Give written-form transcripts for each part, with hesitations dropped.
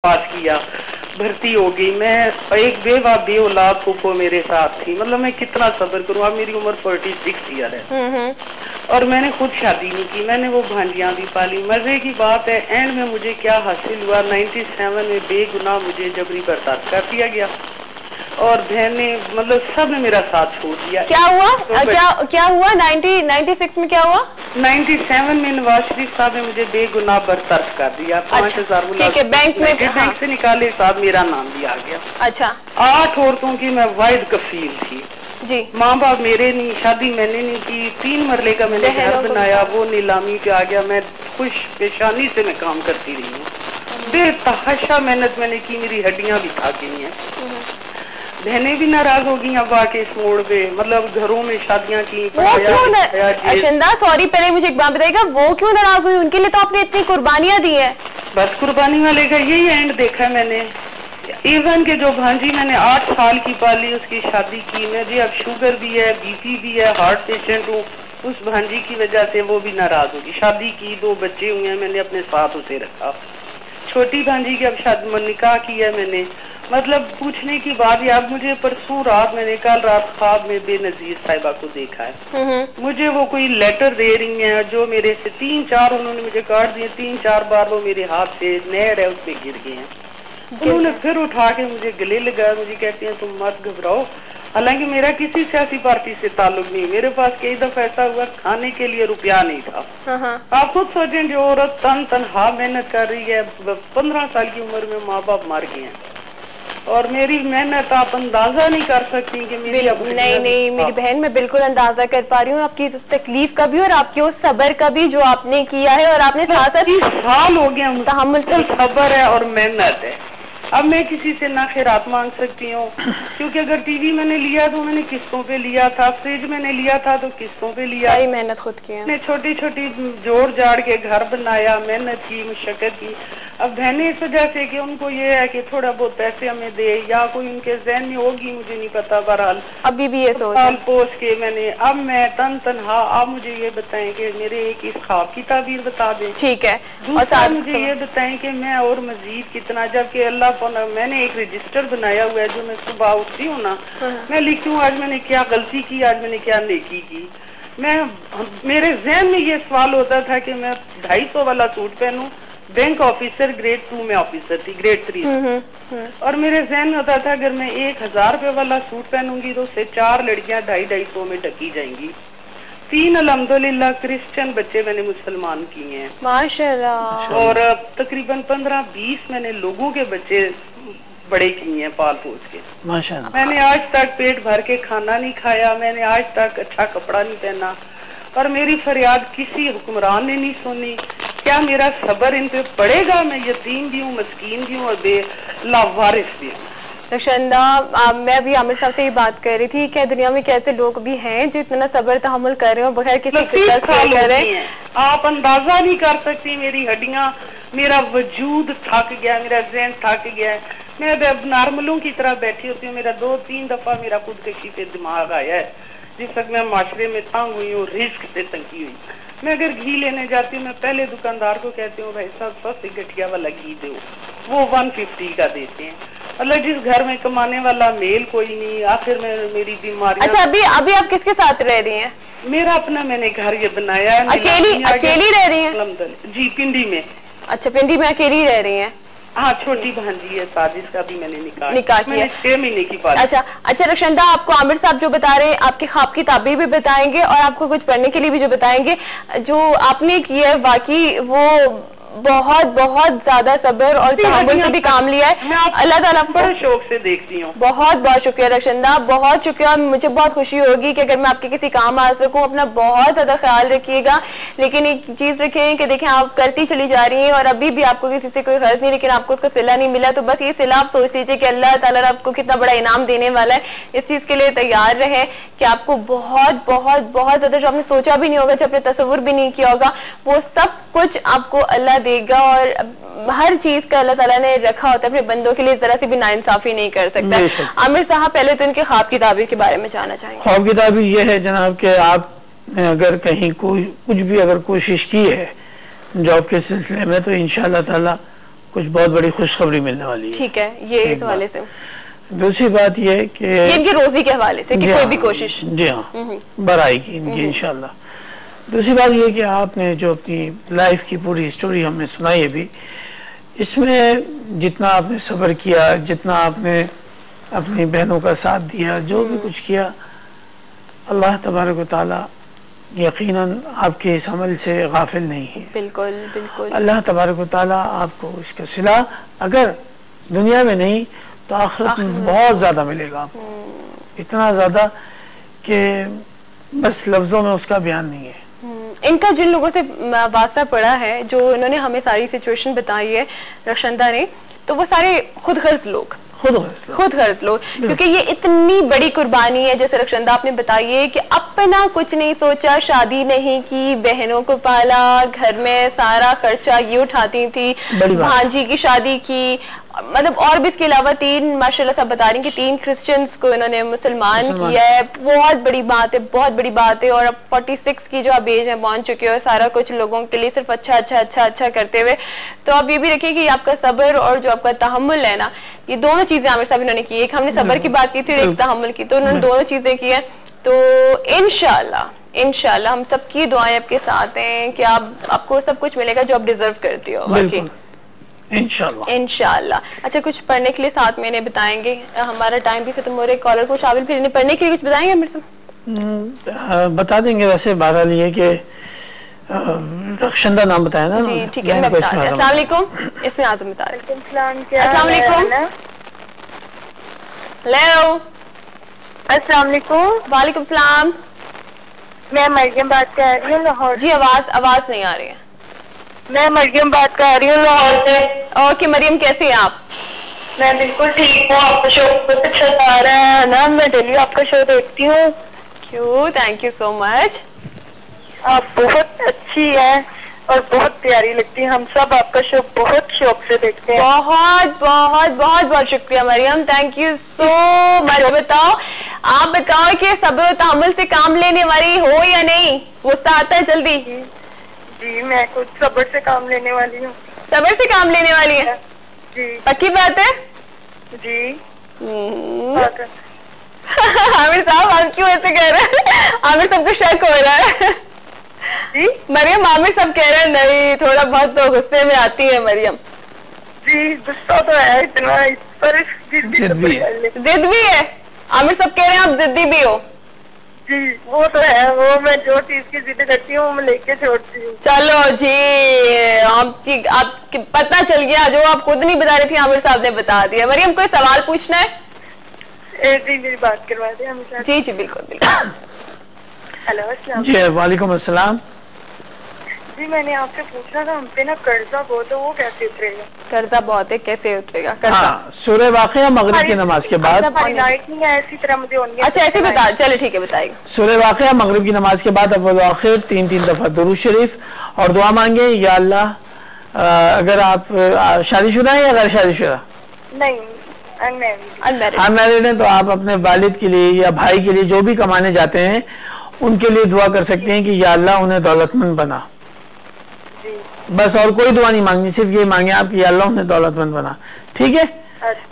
पास किया, भर्ती हो गई। मैं एक बेवा बे औलाद को मेरे साथ थी, मतलब मैं कितना सब्र करूँ। अब मेरी उम्र 46 ईयर है और मैंने खुद शादी नहीं की, मैंने वो भांजियां भी पाली। मजे की बात है, एंड में मुझे क्या हासिल हुआ, 97 में बेगुनाह मुझे जबरी बर्दाश्त कर दिया गया और बहने मतलब सब ने मेरा साथ छोड़ दिया। क्या हुआ? क्या हुआ 96 में क्या हुआ? 97 में नवाज शरीफ साहब ने मुझे बेगुनाह बर्तारफ कर दिया। 5000 बैंक से निकाले साहब, मेरा नाम भी आ गया। अच्छा, 8 औरतों की मैं वाहिद कफील थी जी। माँ बाप मेरे नहीं, शादी मैंने नहीं की, 3 मरले का मैंने घर बनाया, वो नीलामी पे आ गया। मैं खुश पेशानी से मैं काम करती रही हूँ, बेतहाशा मेहनत मैंने की, मेरी हड्डियां भी खा गई हैं। बहनें भी नाराज हो गई अब आके इस मोड़ पे, मतलब घरों में शादियां की। वो क्यों अर्शंदा, सॉरी पहले मुझे एक बात बताइएगा, वो क्यों नाराज हुई? उनके लिए तो आपने इतनी कुर्बानियां दी है। बस कुर्बानी वाले का यही एंड देखा है मैंने। इवन के जो भांजी मैंने 8 साल की पाली, उसकी शादी की, मुझे अब शुगर भी है, बीपी भी है, हार्ट पेशेंट हूँ, उस भांजी की वजह से वो भी नाराज होगी। शादी की, 2 बच्चे हुए हैं, मैंने अपने साथ उसे रखा। छोटी भांजी की अब शादी निकाह किया मैंने, मतलब पूछने की बात है। अब मुझे परसों रात, मैंने कल रात ख्वाब में बेनजीर साहिबा को देखा है। मुझे वो कोई लेटर दे रही है जो मेरे से 3-4 उन्होंने मुझे काट दिए, 3-4 बार वो मेरे हाथ से नहर है उस पे गिर गए हैं। उन्होंने फिर उठा के मुझे गले लगाया, मुझे कहते हैं तुम मत घबराओ। हालांकि मेरा किसी सियासी पार्टी से ताल्लुक नहीं, मेरे पास कई दफा ऐसा हुआ खाने के लिए रुपया नहीं था। आप खुद सोचें, जो औरत तनहा मेहनत कर रही है, 15 साल की उम्र में माँ बाप मर गए हैं और मेरी मेहनत आप अंदाजा नहीं कर सकती कि मेरी नहीं मेरी बहन, मैं बिल्कुल अंदाजा कर पा रही हूँ आपकी उस तकलीफ का भी और आपके उस सब्र का भी जो आपने किया है। और आपने साथ 30 साल हो गया तहम्मुल से, सब्र है और मेहनत है। अब मैं किसी से ना खैरात मांग सकती हूँ, क्योंकि अगर टीवी मैंने लिया तो मैंने किस्तों पे लिया था, फ्रिज मैंने लिया था तो किस्तों पे लिया, सारी मेहनत खुद की है। मैंने छोटी छोटी जोड़ जाड़ के घर बनाया, मेहनत की, मुशक्कत की। अब बहनें इस वजह से कि उनको ये है कि थोड़ा बहुत पैसे हमें दे, या कोई उनके जहन में होगी, मुझे नहीं पता, बहरहाल अभी भी ये सोच पोस के मैंने, अब मैं तनहा। आप मुझे ये बताएं कि मेरे एक इस ख्वाब की ताबीर बता दें, ठीक है, और साथ मुझे ये बताएं कि मैं और मजीद कितना, जबकि अल्लाह को मैंने एक रजिस्टर बनाया हुआ है जो मैं सुबह उठती हूँ ना, मैं लिखती हूँ आज मैंने क्या गलती की, आज मैंने क्या नेकी की। मेरे जहन में ये सवाल होता था कि मैं 250 वाला सूट पहनूं, बैंक ऑफिसर ग्रेड 2 में ऑफिसर थी, ग्रेड 3 और मेरे जहन में होता था अगर मैं 1000 रुपए वाला सूट पहनूंगी तो उससे 4 लड़कियां 250-250 में ढकी जाएंगी। 3 अल्हम्दुलिल्लाह क्रिश्चियन बच्चे मैंने मुसलमान किए हैं माशाल्लाह, और तकरीबन 15-20 मैंने लोगों के बच्चे बड़े किए हैं पाल पोस के माशाल्लाह। मैंने आज तक पेट भर के खाना नहीं खाया, मैंने आज तक अच्छा कपड़ा नहीं पहना, और मेरी फरियाद किसी हुक्मरान ने नहीं सुनी। क्या मेरा सब्र इन पे पड़ेगा? मैं यतीम भी हूँ, मस्कीन भी हूँ और बेलावारिस भी हूँ। रशंदा, मैं अभी आमिर साहब से ये बात कर रही थी कि दुनिया में कैसे लोग भी हैं जो इतना सब्र तहम्मुल कर रहे हो बगैर किसी फिक्र के कर रहे हैं। आप अंदाजा नहीं कर सकती, मेरी हड्डियां, मेरा वजूद थक गया, मेरा जहन थक गया है। मैं अब नॉर्मलों की तरह बैठी होती हूँ। मेरा 2-3 दफा मेरा खुदकशी पे दिमाग आया है, जिस वक्त मैं माशरे में तंग हुई हूँ, रिस्क से तंगी हुई। मैं अगर घी लेने जाती हूँ, मैं पहले दुकानदार को कहती हूँ भाई साहब सबसे गठिया वाला घी दो, वो 150 का देते हैं। मतलब जिस घर में कमाने वाला मेल कोई नहीं, आखिर में मेरी बीमारी। अच्छा, अभी आप किसके साथ रह रही हैं? मेरा अपना मैंने घर ये बनाया है। अकेली रह रही हैं? जी, पिंडी में। अच्छा, पिंडी में अकेली रह रही हैं? हाँ, छोटी भांजी है साजिश का भी मैंने निकाह किया, 6 महीने की बात। अच्छा रक्षंदा, आपको आमिर साहब जो बता रहे हैं आपके ख्वाब की ताबीर भी बताएंगे और आपको कुछ पढ़ने के लिए भी जो बताएंगे। जो आपने किया है वाकई वो बहुत बहुत ज्यादा सब्र और तहम्मुल से भी काम लिया है। अल्लाह ताला बड़े शौक से देखती हूँ। बहुत बहुत शुक्रिया रक्षंदा, बहुत शुक्रिया। मुझे बहुत खुशी होगी कि अगर मैं आपके किसी काम आ सकूं। अपना बहुत ज्यादा ख्याल रखिएगा, लेकिन एक चीज रखें कि देखें आप करती चली जा रही हैं और अभी भी आपको किसी से कोई गर्ज नहीं, लेकिन आपको उसका सिला नहीं मिला, तो बस ये सिला आप सोच लीजिए कि अल्लाह ताला आपको कितना बड़ा इनाम देने वाला है। इस चीज के लिए तैयार रहे कि आपको बहुत बहुत बहुत ज्यादा, जो आपने सोचा भी नहीं होगा, जो आपने तस्वुर भी नहीं किया होगा, वो सब कुछ आपको अल्लाह देगा। और हर चीज का अल्लाह ताला ने रखा होता है अपने बंदों के लिए, जरा सी भी नाइंसाफी नहीं कर सकता। आमिर साहब, पहले तो इनके ख्वाब की ताबीर के बारे में जानना चाहेंगे। ख्वाब की ताबीर ये है जनाब कि आपने अगर कहीं कुछ भी अगर कोशिश की है जॉब के सिलसिले में, तो इंशाअल्लाह ताला कुछ बहुत बड़ी खुशखबरी मिलने वाली है। ठीक है, ये इस हवाले से। दूसरी बात ये कि ये इनकी रोजी के हवाले से कि कोई भी कोशिश, जी हाँ, बढ़ाएगी इनकी इंशाल्लाह। दूसरी बात ये कि आपने जो अपनी लाइफ की पूरी स्टोरी हमें सुनाई अभी, इसमें जितना आपने सब्र किया, जितना आपने अपनी बहनों का साथ दिया, जो भी कुछ किया, अल्लाह तबारक व तआला यकीनन आपके इस अमल से गाफिल नहीं है। बिल्कुल बिल्कुल। अल्लाह तबारक व तआला आपको इसका सिला अगर दुनिया में नहीं तो आखिरत में बहुत ज्यादा मिलेगा आपको, इतना ज्यादा कि बस लफ्जों में उसका बयान नहीं है। इनका जिन लोगों से वास्ता पड़ा है, जो इन्होंने हमें सारी सिचुएशन बताई है रक्षंदा ने, तो वो सारे खुद गर्ज लोग, खुद गर्ज लोग, क्योंकि ये इतनी बड़ी कुर्बानी है। जैसे रक्षंदा आपने बताई है कि अपना कुछ नहीं सोचा, शादी नहीं की, बहनों को पाला, घर में सारा खर्चा ये उठाती थी, भांजी की शादी की, मतलब और भी इसके अलावा 3 माशाल्लाह सब बता रही हैं कि 3 क्रिश्चियंस को इन्होंने मुसलमान किया है। बहुत बड़ी बात है, बहुत बड़ी बात है। और अब 46 की जो आप एज में पहुंच चुके हो, सारा कुछ लोगों के लिए सिर्फ अच्छा अच्छा अच्छा अच्छा करते हुए। तो आप ये भी रखिए कि आपका सब्र और जो आपका तहम्मुल है ना, ये दोनों चीजें आमिर साहब इन्होंने की। एक हमने सब्र की बात की थी और एक तहम्मुल की, तो उन्होंने दोनों चीजें की है। तो इंशाल्लाह हम सबकी दुआएं आपके साथ हैं कि आपको सब कुछ मिलेगा जो आप डिजर्व करती हो। बाकी इंशाल्लाह। अच्छा, कुछ पढ़ने के लिए साथ में इन्हें बताएंगे? हमारा टाइम भी खत्म हो रहा है। कॉलर को शामिल फिर इन्हें पढ़ने के लिए कुछ बताएंगे मेरे से? बता देंगे। वैसे बहरहाल ये कि रक्षंदा नाम बताया ना? जी ठीक है, मैं बता रही हूं। अस्सलाम वालेकुम, इसमें आज़म बता रहे हैं। अस्सलाम वालेकुम। हेलो, अस्सलाम वालेकुम। वालेकुम सलाम। मैं मरियम बात कर रही हूँ लाहौर। जी आवाज नहीं आ रही है। मैं मरियम बात कर रही हूँ लाहौर से। ओके मरियम, कैसे हैं आप? मैं बिल्कुल ठीक हूँ। आपका शो बहुत अच्छा आ रहा है ना, मैं डेली आपका शो देखती हूँ। क्यों, थैंक यू सो मच। आप बहुत अच्छी है और बहुत प्यारी लगती है। हम सब आपका शो बहुत शौक से देखते हैं। बहुत बहुत बहुत बहुत शुक्रिया Maryam, thank you so much. आप बताओ कि सब्र और तहम्मुल से काम लेने वाली हो या नहीं? गुस्सा आता है जल्दी? जी मैं खुद सब्र से काम लेने वाली हूँ। सब्र से काम लेने वाली है? जी पक्की बात है? जी। आमिर साहब आप क्यों ऐसे कह रहे हैं? आमिर सबको शक हो रहा है। जी मरियम, आमिर सब कह रहे हैं नहीं, थोड़ा बहुत तो गुस्से में आती है मरियम। जी गुस्सा तो है इतना, पर जिद भी है। आमिर सब कह रहे हैं आप जिद्दी भी हो। जी वो तो है, वो मैं जो चीज की जिद करती हूँ मैं लेके छोड़ती हूँ। चलो जी, आपकी पता चल गया, जो आप खुद नहीं बता रही थी आमिर साहब ने बता दिया। मरियम, कोई सवाल पूछना है? जी मेरी बात करवा दे हमेशा। जी जी बिल्कुल बिल्कुल। हेलो अस्सलाम। जी वालेकुम अस्सलाम। जी मैंने आपसे पूछना था, हम पे ना कर्जा बहुत है, वो कैसे उतरेगा? कर्जा बहुत है, कैसे उतरेगा कर्जा? हाँ, सूरह वाक़िया मगरिब की नमाज के बाद। लाइट नहीं है, इसी तरह मुझे अच्छा ऐसे बता, चलो ठीक है बताइए। सूरह वाक़िया मगरिब की नमाज के बाद अव्वल आखिर 3 दफा दुरूद शरीफ और दुआ मांगे, या अल्लाह अगर आप शादीशुदा है या गैर शादीशुदा? नहीं, अनमैरिड है तो आप अपने वालिद के लिए या भाई के लिए जो भी कमाने जाते हैं उनके लिए दुआ कर सकते हैं कि या अल्लाह उन्हें दौलतमंद बना। बस और कोई दुआ नहीं मांगनी, सिर्फ ये मांगे आप कि या अल्लाह उन्हें दौलतमंद बना। ठीक है,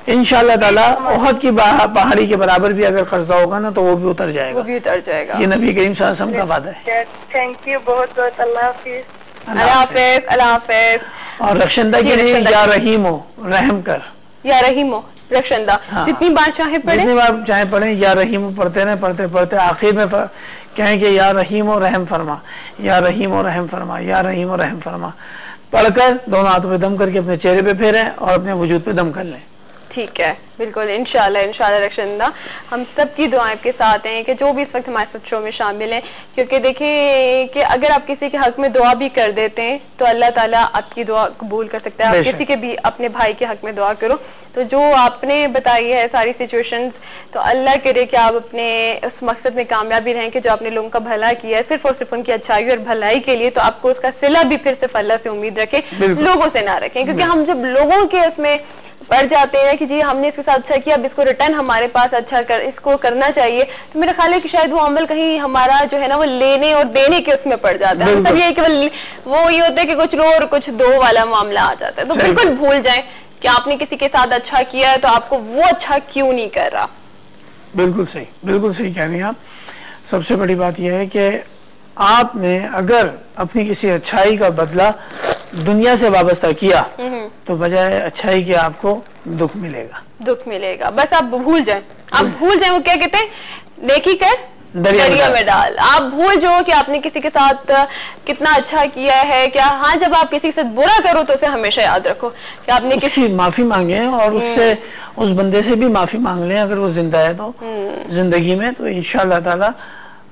इंशाअल्लाह ताला ओहद की पहाड़ी के बराबर भी अगर कर्जा होगा ना तो वो भी उतर जाएगा, वो भी उतर जाएगा। ये नबी करीम सल्लल्लाहु अलैहि वसल्लम का वादा है। थैंक यू बहुत बहुत। अल्लाह हाफिज। अल्लाह हाफिज। अल्लाह हाफिज। और रक्षंदा के लिए या रहीम हो, रहम कर। या रहीम हो, रक्षंदा। हाँ। जितनी बार चाहे पढ़े, जितनी बार चाहे पढ़े, या रहीम पढ़ते रहे, पढ़ते पढ़ते आखिर में कहें कि या रहीम और रहम फरमा, या रहीम और रहम फरमा, या रहीम और रहम फरमा। पढ़कर दोनों हाथों पे दम करके अपने चेहरे पे फेरें और अपने वजूद पे दम कर लें। ठीक है, बिल्कुल इंशाल्लाह रक्षंदा, हम सब की दुआएं आपके साथ हैं कि जो भी इस वक्त हमारे साथ शो में शामिल हैं, क्योंकि देखिए कि अगर आप किसी के हक में दुआ भी कर देते हैं तो अल्लाह ताला आपकी दुआ कबूल कर सकता है। आप किसी के भी अपने भाई के हक में दुआ करो तो जो आपने बताई है सारी सिचुएशंस, तो अल्लाह करे कि आप अपने उस मकसद में कामयाबी रहें कि जो आपने लोगों का भला किया है सिर्फ और सिर्फ उनकी अच्छाई और भलाई के लिए, तो आपको उसका सिला भी फिर सिर्फ अल्लाह से उम्मीद रखें, लोगों से ना रखें। क्योंकि हम जब लोगों के उसमें बढ़ जाते हैं कि जी हमने इसके साथ अच्छा किया, अब इसको रिटर्न हमारे पास इसको करना चाहिए, तो मेरा ख्याल है कि शायद वो अमल कहीं हमारा जो है ना वो लेने और देने के उसमें पड़ जाता है। सब ये केवल वो ये होता है कि कुछ लो और कुछ दो वाला मामला आ जाता है। तो बिल्कुल भूल जाए कि आपने किसी के साथ अच्छा किया है तो आपको वो अच्छा क्यों नहीं कर रहा। बिल्कुल सही कह रही हैं आप। सबसे बड़ी बात यह है कि आपने अगर अपनी किसी अच्छाई का बदला दुनिया से वाबस्ता किया तो बजाय अच्छाई के आपको दुख मिलेगा। बस आप भूल जाएं, वो क्या कहते हैं, नेकी कर दरिया में डाल। आप भूल जाओ कि आपने किसी के साथ कितना अच्छा किया है क्या। हाँ, जब आप किसी से बुरा करो तो उसे हमेशा याद रखो कि आपने किसी माफी मांगे और उससे उस बंदे से भी माफी मांग लें अगर वो जिंदा है तो जिंदगी में, तो इंशाअल्लाह ताला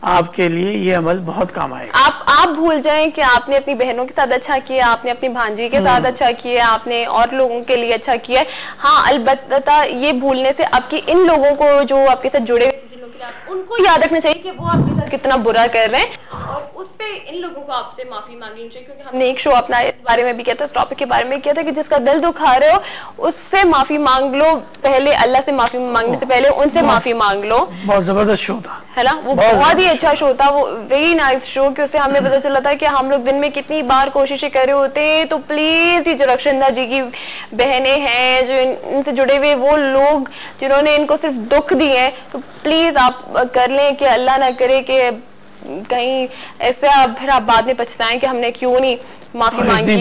आपके लिए ये अमल बहुत काम आएगा। आप भूल जाएं कि आपने अपनी बहनों के साथ अच्छा किया, आपने अपनी भांजी के साथ अच्छा किया, आपने और लोगों के लिए अच्छा किया है। हाँ, अलबत्ता ये भूलने से आपकी इन लोगों को जो आपके साथ जुड़े हुए जिन लोगों के लिए उनको याद रखना चाहिए कि वो आपके साथ कितना बुरा कर रहे हैं और उस पे इन लोगों को आपसे माफी मांगनी चाहिए। क्योंकि हमने एक शो अपना इस बारे में भी किया था, इस टॉपिक के बारे में किया था कि जिसका दिल दुखा रहे हो उससे माफी मांग लो, पहले अल्लाह से माफी मांगने से पहले उनसे माफी मांग लो। बहुत जबरदस्त शो था, है ना, वो बहुत ही अच्छा शो था, वो वेरी नाइस शो कि उससे हमें पता चला था कि हम लोग दिन में कितनी बार कोशिशें कर रहे होते हैं। तो प्लीज ये जो रक्षंदा जी की बहनें हैं, जो इनसे जुड़े हुए वो लोग जिन्होंने इनको सिर्फ दुख दिए हैं, तो प्लीज आप कर लें कि अल्लाह ना करे कि कहीं ऐसा फिर आप बाद में पछताएं कि हमने क्यों नहीं माफी मांगी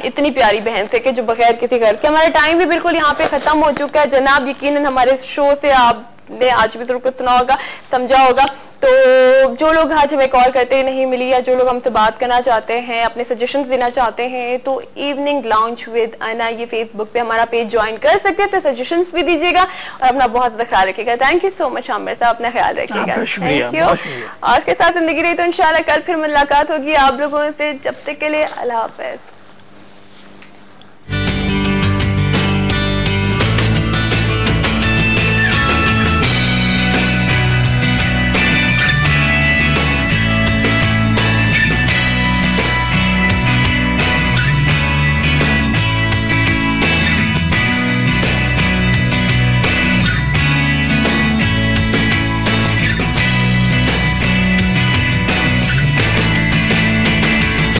इतनी प्यारी बहन से कि जो बगैर किसी घर के। हमारा टाइम भी बिल्कुल यहाँ पे खत्म हो चुका है जनाब। यकीनन हमारे शो से आपने आज भी जरूर कुछ सुना होगा, समझा होगा। तो जो लोग आज हमें कॉल करते नहीं मिली या जो लोग हमसे बात करना चाहते हैं, अपने सजेशंस देना चाहते हैं, तो इवनिंग लाउंज विद अना ये फेसबुक पे हमारा पेज ज्वाइन कर सकते हैं, अपने सजेशंस भी दीजिएगा और अपना बहुत ज्यादा ख्याल रखिएगा। Thank you so much Aamir साहब, अपना ख्याल रखिएगा। Thank you. आज के साथ जिंदगी रही तो इंशाल्लाह कल फिर मुलाकात होगी आप लोगों से। जब तक के लिए अल्लाह हाफिज।